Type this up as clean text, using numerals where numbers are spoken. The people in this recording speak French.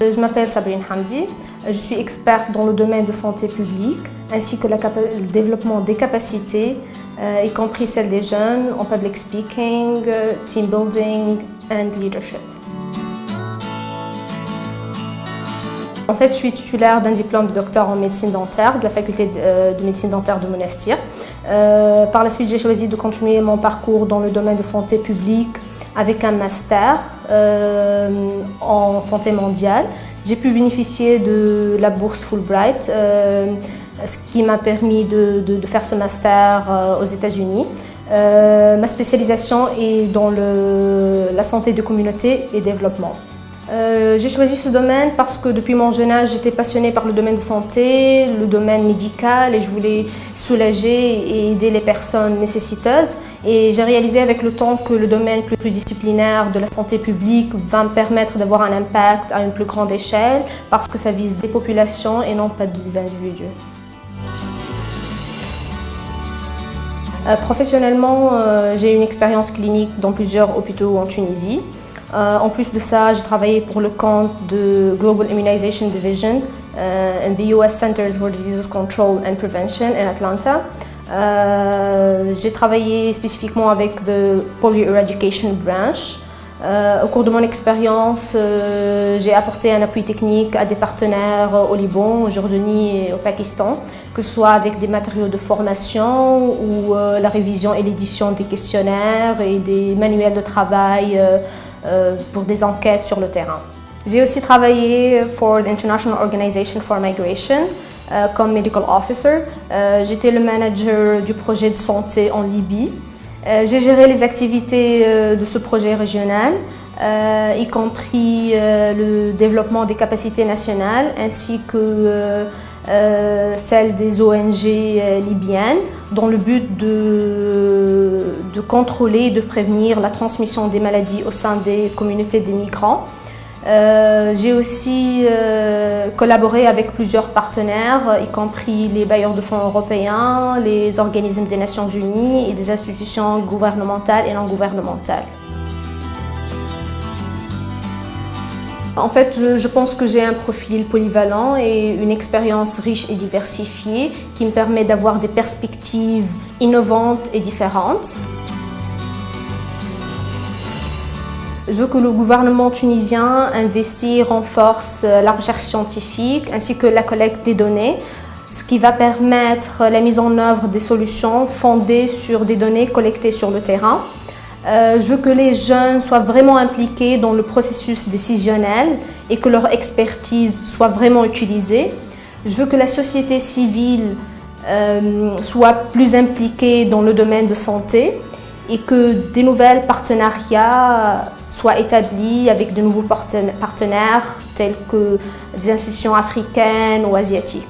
Je m'appelle Sabrine Hamdi, je suis experte dans le domaine de santé publique ainsi que le développement des capacités, y compris celles des jeunes en public speaking, team building and leadership. En fait, je suis titulaire d'un diplôme de docteur en médecine dentaire de la faculté de médecine dentaire de Monastir. Par la suite, j'ai choisi de continuer mon parcours dans le domaine de santé publique avec un master en santé mondiale. J'ai pu bénéficier de la bourse Fulbright, ce qui m'a permis de faire ce master aux États-Unis. Ma spécialisation est dans la santé de communauté et développement. J'ai choisi ce domaine parce que depuis mon jeune âge, j'étais passionnée par le domaine de santé, le domaine médical, et je voulais soulager et aider les personnes nécessiteuses. Et j'ai réalisé avec le temps que le domaine pluridisciplinaire de la santé publique va me permettre d'avoir un impact à une plus grande échelle parce que ça vise des populations et non pas des individus. Professionnellement, j'ai une expérience clinique dans plusieurs hôpitaux en Tunisie. En plus de ça, j'ai travaillé pour le compte de Global Immunization Division and the US Centers for Disease Control and Prevention in Atlanta. J'ai travaillé spécifiquement avec the Polio Eradication Branch. Au cours de mon expérience, j'ai apporté un appui technique à des partenaires au Liban, au Jordanie et au Pakistan, que ce soit avec des matériaux de formation ou la révision et l'édition des questionnaires et des manuels de travail pour des enquêtes sur le terrain. J'ai aussi travaillé pour the International Organization for Migration comme Medical Officer. J'étais le manager du projet de santé en Libye. J'ai géré les activités de ce projet régional, y compris le développement des capacités nationales ainsi que celles des ONG libyennes dans le but de contrôler et de prévenir la transmission des maladies au sein des communautés des migrants. J'ai aussi collaboré avec plusieurs partenaires, y compris les bailleurs de fonds européens, les organismes des Nations Unies et des institutions gouvernementales et non gouvernementales. En fait, je pense que j'ai un profil polyvalent et une expérience riche et diversifiée qui me permet d'avoir des perspectives innovantes et différentes. Je veux que le gouvernement tunisien investisse et renforce la recherche scientifique ainsi que la collecte des données, ce qui va permettre la mise en œuvre des solutions fondées sur des données collectées sur le terrain. Je veux que les jeunes soient vraiment impliqués dans le processus décisionnel et que leur expertise soit vraiment utilisée. Je veux que la société civile soit plus impliquée dans le domaine de santé et que des nouveaux partenariats soient établis avec de nouveaux partenaires tels que des institutions africaines ou asiatiques.